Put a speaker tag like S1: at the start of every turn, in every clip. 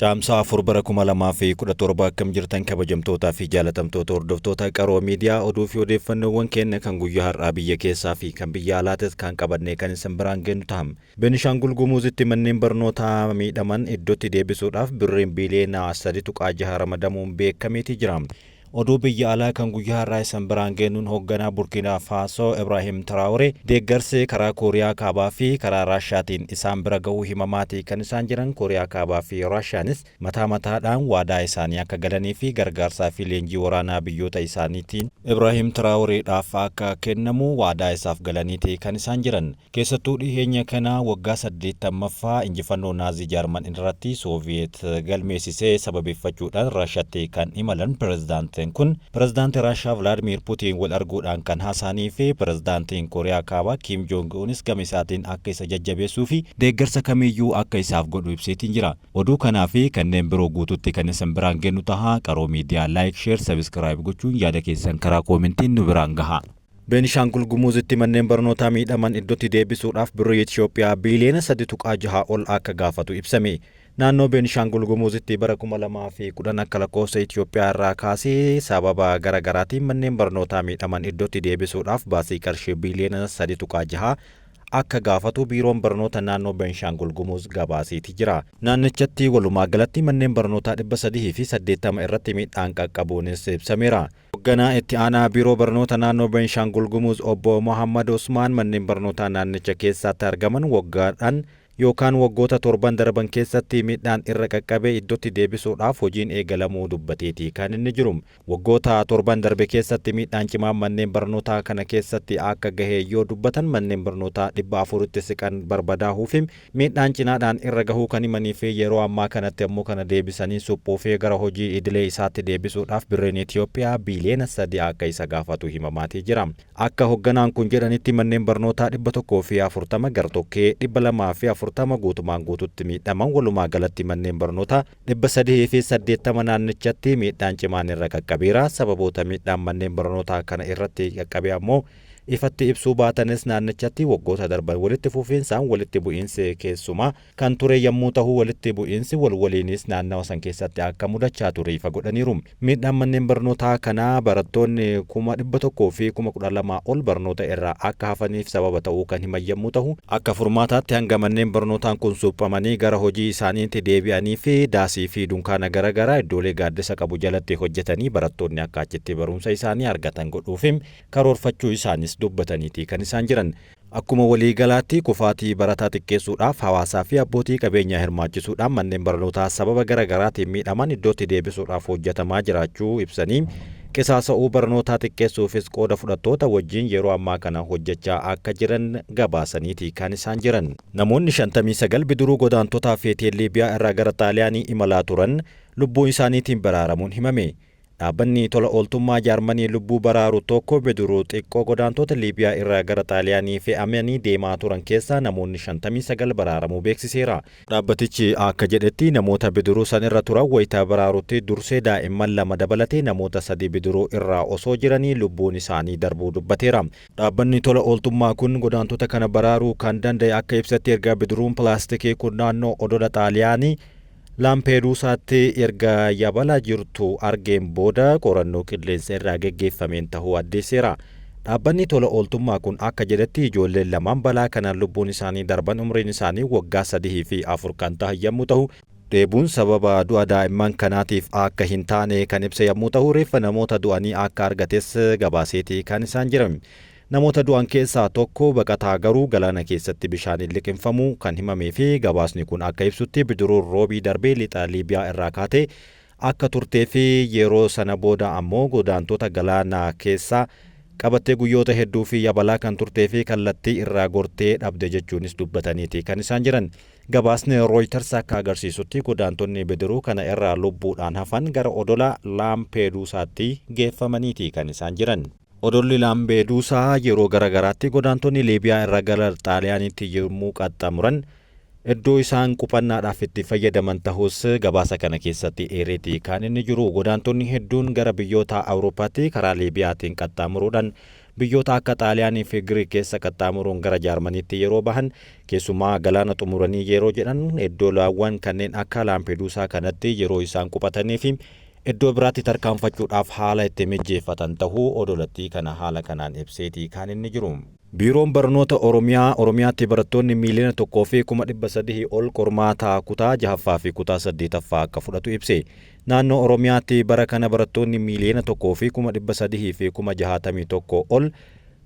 S1: Caamsaa afur bara 2017 akkam jirtan kabajamtootaa fi jaalatamtoota hordoftoota qaroo miidiyaa oduu fi odeeffannoowwan keenya kan guyyaa har'aa biyya keessaa fi kan biyya alaatis kan qabannee kan isin biraan geenyu ta'am. Beenishaangul Gumuuzitti manneen barnootaa miidhaman iddootti deebisuudhaaf birriin biiliyoona 3.6 ramadamuun beekameeti jira. Oduu biyya alaa kan guyyaa har'aa isin biraan geenyuun hoogganaa Burkina Faso Ibrahim Traoré deeggarsi karaa Kooriyaa Kaabaa fi karaa Raashiyaatiin isaan bira gahuu himamaati kan isaan jiran. Kooriyaa Kaabaa fi Raashiyaanis mataa mataadhaan waadaa isaanii akka galanii fi gargaarsaa fi leenjii waraanaa biyyoota isaaniitiin Ibrahim Traoreedhaaf akka kennamu waadaa isaaf galaniiti kan isaan jiran. Keessattuu dhiheenya kana waggaa 80ffaa injifannoo naazii Jaarman irratti Sooviyeet galmeessisee sababeeffachuudhaan Raashiyaatti kan imalan pirezidaantii kun pirezidaantii Raashiyaa Vladimir Putin wal arguudhaan kan haasa'anii fi pirezidaantiin Kooriyaa Kaabaa Kim Jong Unis gama isaatiin akka isa jajjabeessuu fi deeggarsa kamiyyuu akka isaaf godhu ibseetiin jira. Oduu kanaa fi kanneen biroo guutuutti kan isin biraan geenyu tahaa qaroo miidiyaa laayik, sheer, sabiskiraayib gochuun yaada keessan karaa koomentiin nu biraan gaha. Beenishaangul Gumuuzitti manneen barnootaa miidhaman iddootti deebisuudhaaf birrii Itoophiyaa biiliyoona 3.6 ol akka gaafatu ibsame. Naannoo Beenishaangul Gumuuzitti bara 2010 akka lakkoofsa Itoophiyaa irraa kaasee sababa garaagaraatiin manneen barnootaa miidhaman iddootti deebisuudhaaf baasii qarshii biiliyoona 3.6 akka gaafatu biiroon barnoota naannoo Beenishaangul Gumuuz gabaaseeti jira. Naannichatti walumaa galatti manneen barnootaa 380 irratti miidhaan qaqqabuunis ibsameera. Hoogganaa itti aanaa biiroo barnoota naannoo Beenishaangul Gumuuz obbo Mohammad Usmaan manneen barnootaa naannicha keessatti argaman waggaadhaan yookaan waggoota 7 darban keessatti miidhaan irra qaqqabee iddootti deebisuudhaaf hojiin eegalamuu dubbateeti kan inni jiru. Waggoota 7 darbe keessatti miidhaan cimaan manneen barnootaa kana keessatti akka gahe yoo dubbatan manneen barnootaa 400tti siqan barbadaahuu fi miidhaan cinaadhaan irra gahuu kan himanii fi yeroo ammaa kanatti ammoo kana deebisanii suphuu fi gara hojii idilee isaatti deebisuudhaaf birriin Itoophiyaa biiliyoona 3 akka isa gaafatu himamaatii jira. Akka hoogganaan kun jedhanitti manneen barnootaa 140 gartokkee 240 guutumaan guututti miidhaman walumaa galatti manneen barnootaa 380 naannichatti miidhaan cimaan irra qaqqabeera. Sababoota miidhaan manneen barnootaa kana irratti qaqqabe ammoo ifatti ibsuu baatanis naannichatti waggoota darban walitti fufiinsaan walitti bu'iinsi keessumaa kan ture yommuu ta'u walitti bu'iinsi walwaliinis naannawa san keessatti akka mudachaa ture ifa godhaniiru. Miidhaan manneen barnootaa kanaa barattoonni 100,000 fi 12,000 ol barnoota irraa akka hafaniif sababa ta'uu kan himan yommuu ta'u akka furmaataatti hanga manneen barnootaan kun suphamanii gara hojii isaaniitti deebi'anii fi daasii fi dunkaana garaagaraa iddoolee gaaddisa qabu jalatti hojjetanii barattoonni akka achitti barumsa isaanii argatan godhuuf karoorfachuu isaanii dubbataniiti kan isaan jiran. Akkuma waliigalaatti kufaatii barataa xiqqeessuudhaaf hawaasaa fi abbootii qabeenyaa hirmaachisuudhaan manneen barnootaa sababa garaagaraatiin miidhaman iddootti deebisuudhaaf hojjetamaa jiraachuu ibsanii qisaasa'uu barnootaa xiqqeessuufis qooda fudhattoota wajjin yeroo ammaa kana hojjechaa akka jiran gabaasaniiti kan isaan jiran. Namoonni 59 bidiruu godaantotaa feetee Liibiyaa irraa gara Xaaliyaanii imalaa turan lubbuu isaaniitiin baraaramuun himame. Dhaabbanni tola ooltummaa Jaarmanii lubbuu baraaru tokko bidiruu xiqqoo godaantota Liibiyaa irraa gara Xaaliyaanii fe'amanii deemaa turan keessaa namoonni 59 baraaramuu beeksiseera. Dhaabbatichi akka jedhetti namoota bidiruu san irra turan wayitaa baraarutti dursee daa'imman 2 dabalatee namoota 3 bidiruu irraa osoo jiranii lubbuun isaanii darbuu dubbateera. Dhaabbanni tola ooltummaa kun godaantota kana baraaruu kan danda'e akka ibsatti erga bidiruun pilaastikii kun naannoo odola Xaaliyaanii Lampeeduusaatti erga yabalaa jirtu argeen booda qorannoo qilleensa irraa geggeeffameen ta'uu addeesseera. Dhaabbanni tola ooltummaa kun akka jedhetti ijoolleen lamaan balaa kanaan lubbuun isaanii darban umriin isaanii waggaa 3 fi 4 kan ta'an yommuu ta'u dheebuun sababa du'a daa'imman kanaatiif akka hin taane kan ibse yommuu ta'u reeffa namoota du'anii akka argates gabaaseeti kan isaan jiran. Namoota du'an keessaa tokko baqataa garuu galaana keessatti bishaaniin liqimfamuu kan himamee fi gabaasni kun akka ibsutti bidiruun roobii darbee lixa Liibiyaa irraa kaatee akka turtee fi yeroo sana booda ammoo godaantota galaana keessaa qabattee guyyoota hedduu fi yabalaa kan turtee fi kallattii irraa gortee dhabde jechuunis dubbataniiti kan isaan jiran. Gabaasni Reuters akka agarsiisutti godaantonni bidiruu kana irraa lubbuudhaan hafan gara odola Lampeeduusaatti geeffamaniiti kan isaan jiran. Odolli Lampeeduusaa yeroo garaagaraatti godaantonni Liibiyaa irraa gara Xaaliyaaniitti yommuu qaxxaamuran iddoo isaan qupannaadhaaf itti fayyadaman ta'us gabaasa kana keessatti eereeti kan inni jiru. Godaantonni hedduun gara biyyoota Awurooppaatti karaa Liibiyaatiin qaxxaamuruudhaan biyyoota akka Xaaliyaanii fi Giriik keessa qaxxaamuruun gara Jaarmaniitti yeroo bahan keessumaa galaana xumuranii yeroo jedhan iddoowwan kanneen akka Laampeduusaa kanatti yeroo isaan qubatanii fi iddoo biraatti tarkaanfachuudhaaf haala itti mijeeffatan tahuu odolattii kana haala kanaan ibseetii kan inni jiru. Biiroon Barnoota Oromiyaatti barattoonni miiliyoona 1,300 ol qormaata kutaa 6ffaa fi kutaa 8ffaa akka fudhatu ibse. Naannoo Oromiyaatti bara kana barattoonni miiliyoona 1,300 fi 61 ol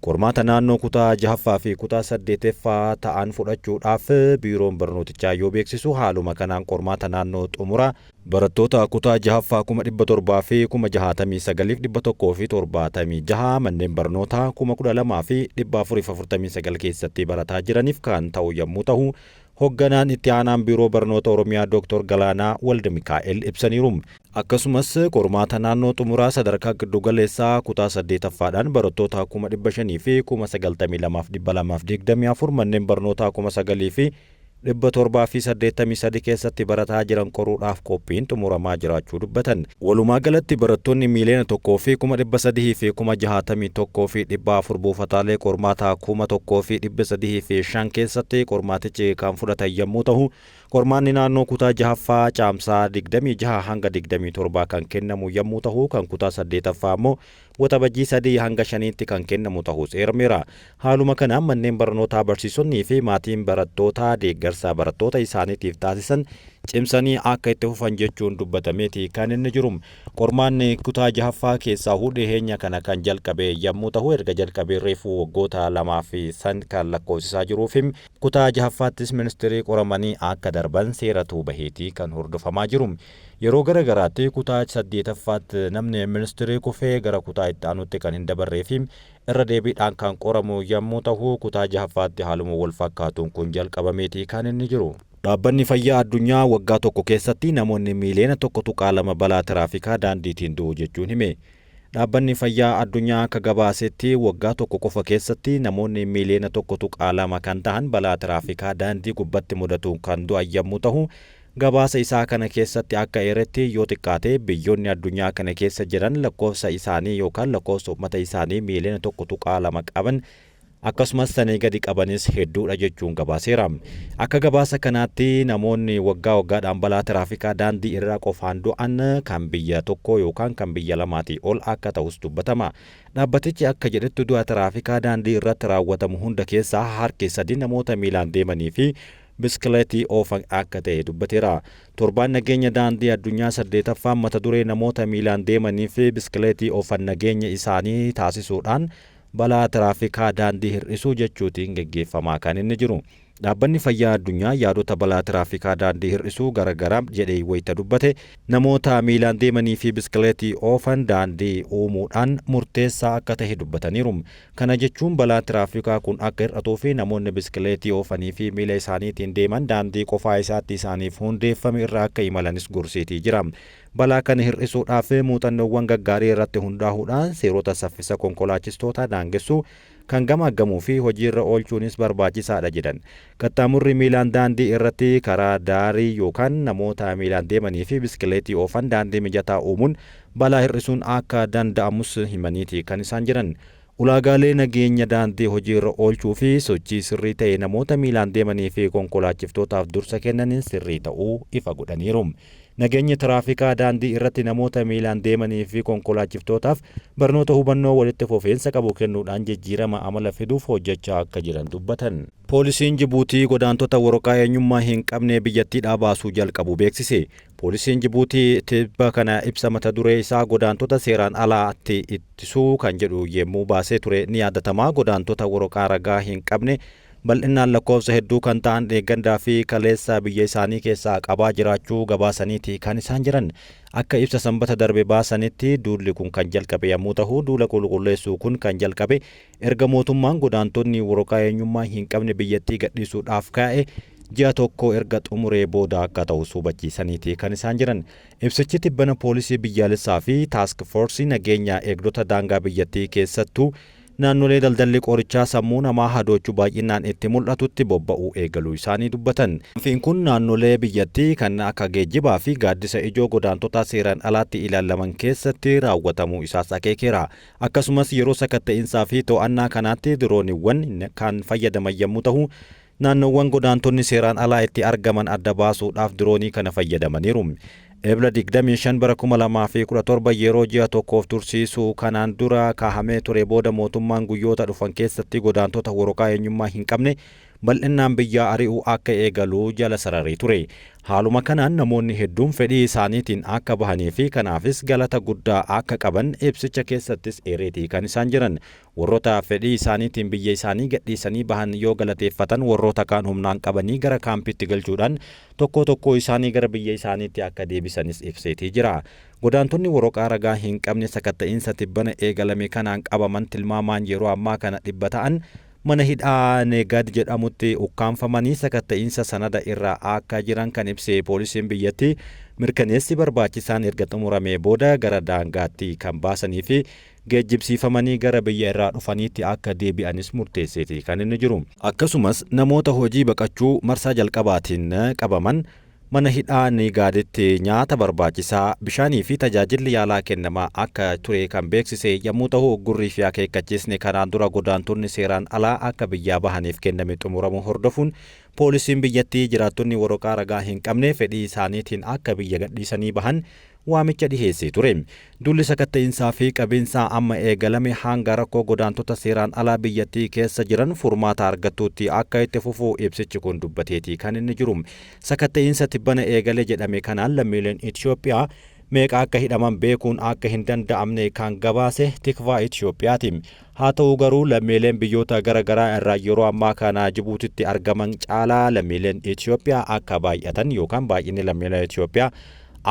S1: qormaata naannoo kutaa 6ffaa fi kutaa 8ffaa ta'an fudhachuudhaaf biiroon barnootichaa yoo beeksisu haaluma kanaan qormaata naannoo xumuraa barattoota kutaa 6ffaa 700 fi 69,176 manneen barnootaa 12,449 keessatti barataa jiraniif kan ta'u yommuu ta'u hoogganaan itti aanaan biiroo barnoota Oromiyaa Dr. Galaanaa Walde Mikaa'el ibsaniiru. Akkasumas qormaata naannoo xumuraa sadarkaa giddugaleessaa kutaa 8ffaadhaan barattoota 500,000 fi 92,224 manneen barnootaa 9,000 fi 783 keessatti barataa jiran qoruudhaaf qophiin xumuramaa jiraachuu dubbatan. Walumaa galatti barattoonni miiliyoona 1,300 fi 61,400 buufataalee qormaataa 1,305 keessatti qormaatichi kan fudhatan yommuu ta'u, qormaanni naannoo kutaa 6ffaa caamsaa 26 hanga 27 kan kennamu yommuu ta'u, kan kutaa 8ffaa immoo waxabajjii 3 hanga 5tti kan kennamu ta'uu eermeera. Haaluma kanaan manneen barnootaa barsiisonnii fi maatiin barattootaa deeggarsa barattoota isaaniitiif taasisan cimsanii akka itti fufan jechuun dubbatameeti kan inni jiru. Qormaanni kutaa 6ffaa keessaa dhiheenya kana kan jalqabe yommuu ta'u, erga jalqabee reefuu waggoota 2 kan lakkoofsisaa jiruuf kutaa 6ffaattis ministeerii qoramanii akka darban seeratu baheetii kan hordofamaa jiru. Yeroo garagaraatti kutaa 8ffaatti namni ministeerii kufee gara kutaa itti aanutti kan hin dabarreef irra deebiidhaan kan qoramu yommuu ta'u, kutaa 6ffaatti haaluma wal fakkaatuun kun jalqabameetii kan inni jiru. Dhaabbanni Fayyaa Addunyaa waggaa tokko keessatti namoonni miiliyoona 1.2 balaa tiraafikaa daandiitiin du'u jechuun hime. Dhaabbanni Fayyaa Addunyaa akka gabaasetti waggaa tokko qofa keessatti namoonni miiliyoona 1.2 kan ta'an balaa tiraafikaa daandii gubbatti mudatuun kan du'an yommuu ta'u, gabaasa isaa kana keessatti akka eeretti yoo xiqqaate biyyoonni addunyaa kana keessa jiran lakkoofsa isaanii yookaan lakkoofsa uummata isaanii miiliyoona 1.2 qaban akkasumas sanii gadi qabanis hedduudha jechuun gabaaseera. Akka gabaasa kanaatti namoonni waggaa waggaadhaan balaa tiraafikaa daandii irraa qofaan du'an kan biyya tokko yookaan kan biyya lamaatii ol akka ta'us dubbatama. Dhaabbatichi akka jedhetti du'a tiraafikaa daandii irratti raawwatamu hunda keessaa harki 3 namoota miilaan deemanii fi biskileetii oofan akka ta'e dubbateera. Torbaan nageenya daandii addunyaa 8ffaan mata duree namoota miilaan deemanii fi biskileetii oofan nageenya isaanii taasisuudhaan balaa tiraafikaa daandii hir'isuu jechuutiin geggeeffamaa kan inni jiru. Dhaabbanni Fayyaa Addunyaa yaadota balaa tiraafikaa daandii hir'isuu garagaraa jedhee wayita dubbate namoota miilaan deemanii fi biskileetii oofan daandii uumuudhaan murteessaa akka ta'e dubbataniiru. Kana jechuun balaa tiraafikaa kun akka hir'atuu fi namoonni biskileetii oofanii fi miila isaaniitiin deeman daandii qofaa isaatti isaaniif hundeeffame irraa akka imalanis gorseetii jira. Balaa kana hir'isuudhaaf muuxannoowwan gaggaarii irratti hundaa'uudhaan seerota saffisa konkolaachistoota daangessuu kan gamaggamuu fi hojiirra oolchuunis barbaachisaadha jedhan. Qaxxaamurri miilaan daandii irratti karaa daarii yookaan namoota miilaan deemanii fi biskileetii oofan daandii mijataa uumuun balaa hir'isuun akka danda'amus himaniiti kan isaan jiran. Ulaagaalee nageenya daandii hojiirra oolchuu fi sochii sirrii ta'e namoota miilaan deemanii fi konkolaachiftootaaf dursa kennan sirrii ta'uu ifa godhaniiru. Nageenya tiraafikaa daandii irratti namoota miilaan deemanii fi konkolaachiftootaaf barnoota hubannoo walitti fufiinsa qabu kennuudhaan jijjiirama amala fiduuf hojjechaa akka jiran dubbatan. Poolisiin Jibuutii godaantota waraqaa eenyummaa hin qabne biyyattiidhaa baasuu jalqabu beeksise. Poolisiin Jibuutii tibba kana ibsa mata duree isaa godaantota seeraan alaatti ittisuu kan jedhu yemmuu baasee ture ni yaadatama. Godaantota waraqaa ragaa hin qabne bal'inaan lakkoofsa hedduu kan ta'an eeggandaa fi kaleessa biyya isaanii keessaa qabaa jiraachuu gabaasaniiti kan isaan jiran. Akka ibsa sanbata darbe baasanitti duulli kun kan jalqabe yommuu ta'u, duula qulqulleessuu kun kan jalqabe erga mootummaan godaantonni waraqaa eenyummaa hin qabne biyyattii gadhiisuudhaaf ka'e ji'a tokko erga xumuree booda akka ta'us hubachiisaniiti kan isaan jiran. Ibsichi tibbana poolisii biyyaalessaa fi taask foorsii nageenya eegdota daangaa biyyattii keessattuu naannolee daldalli qorichaa sammuu namaa hadoochuu baay'inaan itti mul'atutti bobba'uu eegaluu isaanii dubbatan. Gaaffiin kun naannolee biyyattii kan akka geejjibaa fi gaaddisa ijoo godaantota seeraan alaatti ilaalaman keessatti raawwatamuu isaas akeekeera. Akkasumas yeroo sakatta'insaa fi to'annaa kanaatti dirooniiwwan kan fayyadaman yommuu ta'u, naannoowwan godaantonni seeraan alaa itti argaman adda baasuudhaaf diroonii kana fayyadamaniiru. Ebla 25 bara 2017 yeroo ji'a tokkoof tursiisuu kanaan dura kaahamee ture booda mootummaan guyyoota dhufan keessatti godaantota waraqaa eenyummaa hin qabne bal'inaan biyyaa ari'uu akka eegalu jala sararii ture. Haaluma kanaan namoonni hedduun fedhii isaaniitiin akka bahanii fi kanaafis galata guddaa akka qaban ibsicha keessattis eereetii kan isaan jiran. Warroota fedhii isaaniitiin biyya isaanii gadhiisanii bahan yoo galateeffatan, warroota kaan humnaan qabanii gara kaampiitti galchuudhaan tokko isaanii gara biyya isaaniitti akka deebisanis ibseetii jira. Godaantonni waraqaa ragaa hin qabne sakatta'insa tibbana eegalame kanaan qabaman tilmaamaan yeroo ammaa kana 100 ta'an mana hidhaa Neegad jedhamutti ukkaanfamanii sakatta'insa sanada irraa akka jiran kan ibse poolisiin biyyattii mirkaneessi barbaachisaan erga xumuramee booda gara daangaatti kan baasanii fi geejjibsiifamanii gara biyya irraa dhufaniitti akka deebi'anis murteesseeti kan inni jiru. Akkasumas namoota hojii baqachuu marsaa jalqabaatiin qabaman mana hidhaa Neegaditti nyaata barbaachisaa, bishaanii fi tajaajilli yaalaa kennamaa akka ture kan beeksise yommuu ta'u, gurrii fi akeekkachiisni kanaan dura godaantonni seeraan alaa akka biyyaa bahaniif kenname xumuramuu hordofuun poolisiin biyyattii jiraattonni waraqaa ragaa hin qabne fedhii isaaniitiin akka biyya gadhiisanii bahan waamicha dhiheessee ture. Dulli sakatta'insaa fi qabiinsaa amma eegalame hanga rakkoo godaantota seeraan alaa biyyattii keessa jiran furmaata argatuutti akka itti fufuu ibsichi kun dubbateeti kan inni jiru. Sakatta'insa tibbana eegale jedhame kanaan lammiileen Itoophiyaa meeqa akka hidhaman beekuun akka hin danda'amne kan gabaase Tikvaa Itoophiyaati. Haa ta'u garuu lammiileen biyyoota garaagaraa irraa yeroo ammaa kana Jibuutitti argaman caalaa lammiileen Itoophiyaa akka baay'atan yookaan baay'inni lammiilee Itoophiyaa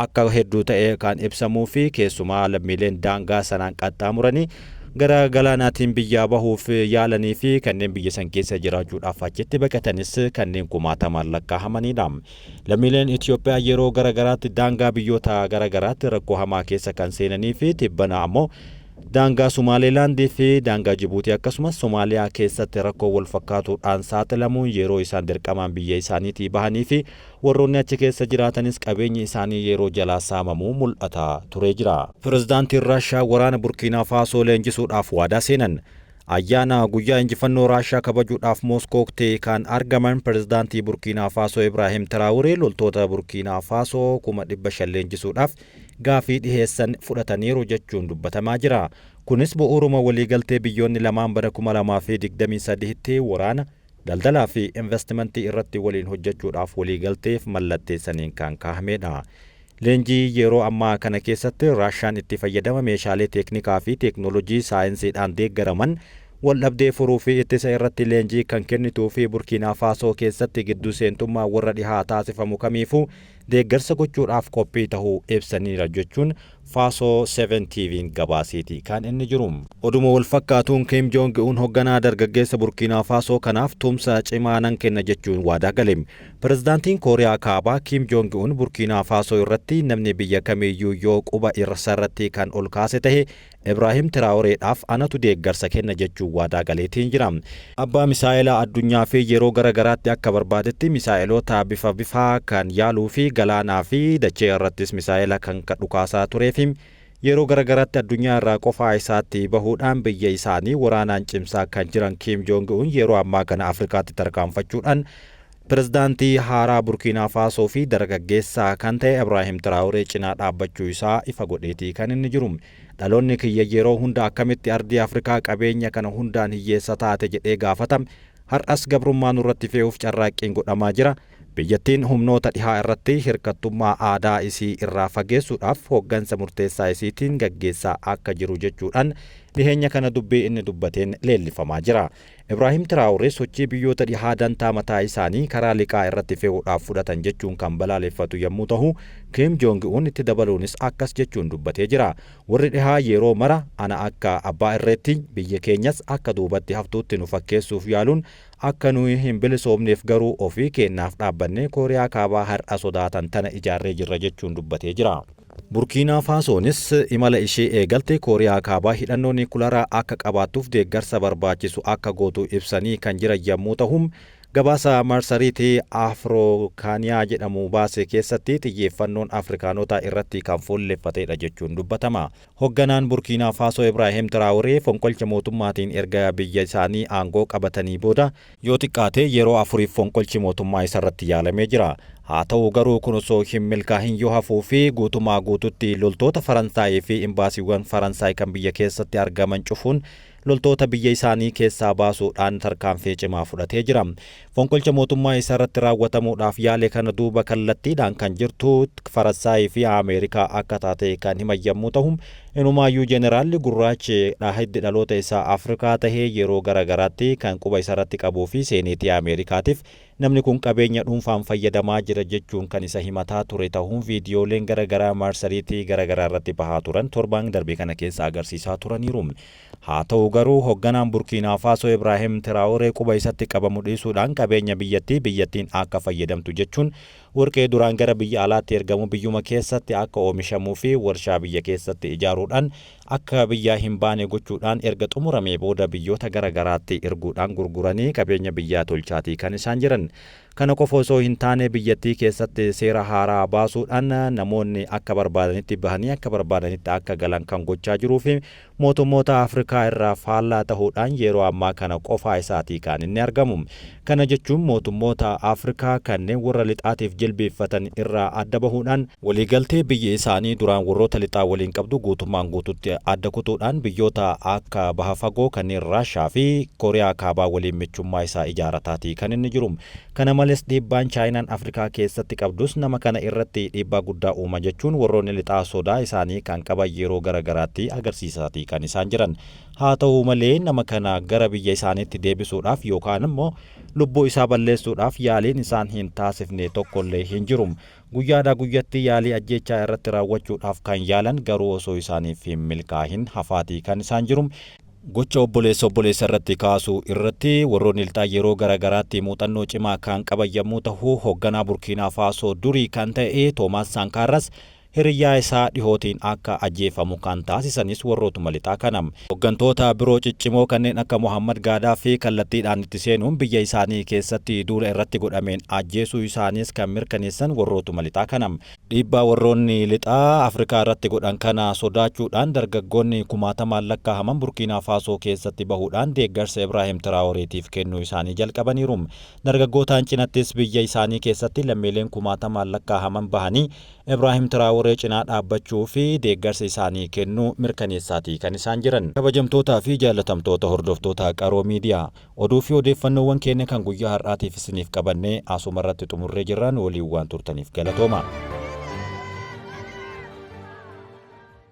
S1: akka hedduu ta'e kan ibsamuu fi keessumaa lammiileen daangaa sanaan qaxxaamuranii gara galaanaatiin biyyaa bahuuf yaalanii fi kanneen biyya san keessa jiraachuudhaaf achitti baqatanis kanneen kumaatamaan lakkaa'amanidha. Lammiileen Itoophiyaa yeroo garaagaraatti daangaa biyyoota garaagaraatti rakkoo hamaa keessa kan seenanii fi tibbana ammoo daangaa Somaalilaandii fi daangaa Jibuutii akkasumas Somaaliyaa keessatti rakkoo wal fakkaatuudhaan saaxilamuun yeroo isaan dirqamaan biyya isaaniitii bahanii fi warroonni achi keessa jiraatanis qabeenyi isaanii yeroo jalaa saamamuu mul'ata ture jira. Pirezidaantiin Raashiyaa waraana Burkiinaa Faasoo leenjisuudhaaf waadaa seenan. Ayyaana guyyaa injifannoo Raashiyaa kabajuudhaaf Mooskootti kan argaman pirezidaantii Burkiinaa Faasoo Ibraahim Tiraawuree loltoota Burkiinaa Faasoo 500 leenjisuudhaaf gaafii dhiheessan fudhataniiru jechuun dubbatamaa jira. Kunis bu'uuruma waliigaltee biyyoonni lamaan bara 2023tti waraana, daldalaa fi investimentii irratti waliin hojjechuudhaaf waliigalteef mallatteessaniin kan kaahamedha. Leenjii yeroo ammaa kana keessatti Raashiyaan itti fayyadama meeshaalee teeknikaa fi teeknoolojii saayinsiidhaan deeggaraman waldhabdee furuu fi ittisa irratti leenjii kan kennituu fi Burkiinaa Faasoo keessatti gidduu seentummaa warra dhihaa taasifamu kamiifuu deeggarsa gochuudhaaf qophii tahuu ibsaniira jechuun Faasoo 7 TV'n gabaaseeti kan inni jiru. Oduma wal fakkaatuun Kim Jong Un hoogganaa dargaggeessa Burkiinaa Faasoo kanaaf tumsa cimaa nan kenna jechuun waadaa gale. Pirezidaantiin Kooriyaa Kaabaa Kim Jong Un Burkiinaa Faasoo irratti namni biyya kamiiyyuu yoo quba irratti kan ol kaase tahe Ibraahim Tiraaworeedhaaf anatu deeggarsa kenna jechuun waadaa galeetiin jira. Abbaa misaa'ilaa addunyaa fi yeroo garaagaraatti akka barbaadetti misaa'ilota bifa kan yaaluu fi galaanaa fi dachee irrattis misaa'ila kan dhukaasaa tureef yeroo garaagaraatti addunyaa irraa qofaa isaatti bahuudhaan biyya isaanii waraanaan cimsaa kan jiran Kim Jong Un yeroo ammaa kana Afrikaatti tarkaanfachuudhaan pirezidaantii haaraa Burkiinaa Faasoo fi dargaggeessaa kan ta'e Ibraahim Tiraaworee cinaa dhaabbachuu isaa ifa godheetii kan inni jiru. Dhaloonni kiyya yeroo hunda akkamitti ardii Afrikaa qabeenya kana hundaan hiyyeessa taate jedhee gaafatame. Har'as gabrummaa nurratti fe'uuf carraaqqiin godhamaa jira. Biyyattiin humnoota dhihaa irratti hirkattummaa aadaa isii irraa fageessuudhaaf hooggansa murteessaa isiitiin gaggeessaa akka jiru jechuudhaan dhiheenya kana dubbii inni dubbateen leellifamaa jira. Ibraahim Tiraaworee sochii biyyoota dhihaa dantaa mataa isaanii karaa liqaa irratti fe'uudhaaf fudhatan jechuun kan balaaleffatu yommuu ta'u, Kim Jong Un itti dabaluunis akkas jechuun dubbatee jira. Warri dhihaa yeroo mara ana akka abbaa irreetti biyya keenyas akka duubatti haftuutti nu fakkeessuuf yaaluun akka nuyi hin bilisoomneef garuu ofii keenyaaf dhaabbannee Kooriyaa Kaabaa har'a sodaatan tana ijaarree jirra jechuun dubbatee jira. Burkiinaa Faasoonis imala ishee eegalte Kooriyaa Kaabaa hidhannoo niwukilaraa akka qabaattuuf deeggarsa barbaachisu akka gootu ibsanii kan jiran yommuu ta'u, gabaasa marsariitii Afrookaaniyaa jedhamu baase keessatti xiyyeeffannoon Afrikaanota irratti kan fuulleffatedha jechuun dubbatama. Hoogganaan Burkiinaa Faasoo Ibraahim Traoree fonqolcha mootummaatiin erga biyya isaanii aangoo qabatanii booda yoo xiqqaate yeroo afuriif fonqolchi mootummaa isarratti yaalamee jira. Haa ta'u garuu kun osoo hin milkaa'in yoo hafuu fi guutumaa guututti loltoota Faransaayii fi imbaasiiwwan Faransaay kan biyya keessatti argaman cufuun loltoota biyya isaanii keessaa baasuudhaan tarkaanfii cimaa fudhatee jira. Fonqolcha mootummaa isarratti raawwatamuudhaaf yaale kana duuba kallattiidhaan kan jirtu Faransaayii fi Ameerikaa akka taate kan himan yommuu ta'u, inumaayyuu Jeneraalli Gurraachi hiddi dhaloota isaa Afrikaa tahee yeroo garagaraatti kan quba isarratti qabuu fi seeneetii Ameerikaatiif namni kun qabeenya dhuunfaan fayyadamaa jira jechuun kan isa himataa ture ta'uun viidiyooleen garagaraa marsariitii garagaraa irratti bahaa turan torban darbe kana keessa agarsiisaa turaniiru. Haa ta'u garuu hoogganaan Burkiinaa Faasoo Ibraahim Traoree quba isatti qabamu dhiisuudhaan qabeenya biyyattiin akka fayyadamtu jechuun warqee duraan gara biyya alaatti ergamu biyyuma keessatti akka oomishamuu fi warshaa biyya keessatti ijaaruudhaan akka biyyaa hin baane gochuudhaan erga xumuramee booda biyyoota garagaraatti erguudhaan gurguranii qabeenya biyyaa tolchaatii kan isaan jiran. Kana qofa osoo hin taane biyyattii keessatti seera haaraa baasuudhaan namoonni akka barbaadanitti bahanii akka barbaadanitti akka galan kan gochaa jiruu fi mootummoota Afrikaa irraa faallaa ta'uudhaan yeroo ammaa kana qofaa isaatii kan inni argamu. Kana jechuun mootummoota Afrikaa kanneen warra lixaatiif jilbeeffatan irraa adda bahuudhaan waliigaltee biyya isaanii duraan warroota lixaa waliin qabdu guutummaan guututti adda kutuudhaan biyyoota akka baha fagoo kanneen Raashaa fi Kooriyaa Kaabaa waliin michummaa isaa ijaarataatii kan inni jiru. Kana malees dhiibbaan Chaayinaan Afrikaa keessatti qabdus nama kana irratti dhiibbaa guddaa uuma jechuun warroonni lixaa sodaa isaanii kan qaban yeroo garagaraatti agarsiisaatii kan isaan jiran. Haa ta'u malee nama kana gara biyya isaaniitti deebisuudhaaf yookaan immoo lubbuu isaa balleessuudhaaf yaaliin isaan hin taasifne tokkollee hin jiru. Guyyaadhaa guyyatti yaalii ajjechaa irratti raawwachuudhaaf kan yaalan garuu osoo isaaniif hin milkaa'in hafaatii kan isaan jiru. Gocha obboleessa irratti kaasuu irratti warroonni lixaa yeroo garagaraatti muuxannoo cimaa kan qaban yommuu ta'u, hoogganaa Burkiinaa Faasoo durii kan ta'e Toomaas Saankaaraas hiriyyaa isaa dhihootiin akka ajjeefamu kan taasisanis warrootuma lixaa kanam. Hooggantoota biroo ciccimoo kanneen akka Mohammad Gaadaafi kallattiidhaan itti seenuun biyya isaanii keessatti duula irratti godhameen ajjeesuu isaanis kan mirkaneessan warrootuma lixaa kanam. Dhiibbaa warroonni lixaa Afrikaa irratti godhan kana sodaachuudhaan dargaggoonni kumaatamaan lakkaa'aman Burkiinaa Faasoo keessatti bahuudhaan deeggarsa Ibraahim Traaoreetiif kennuu isaanii jalqabaniiru. Dargaggootaan cinattis biyya isaanii keessatti lammiileen kumaatamaan lakkaa'aman bahanii Ibraahim Traoree cinaa dhaabbachuu fi deeggarsa isaanii kennuu mirkaneessaatii kan isaan jiran. Kabajamtootaa fi jaalatamtoota hordoftoota Qaroo Miidiyaa, oduu fi odeeffannoowwan keenya kan guyyaa har'aatiif isiniif qabannee asuma irratti xumurree jirran waliin waan turtaniif galatooma.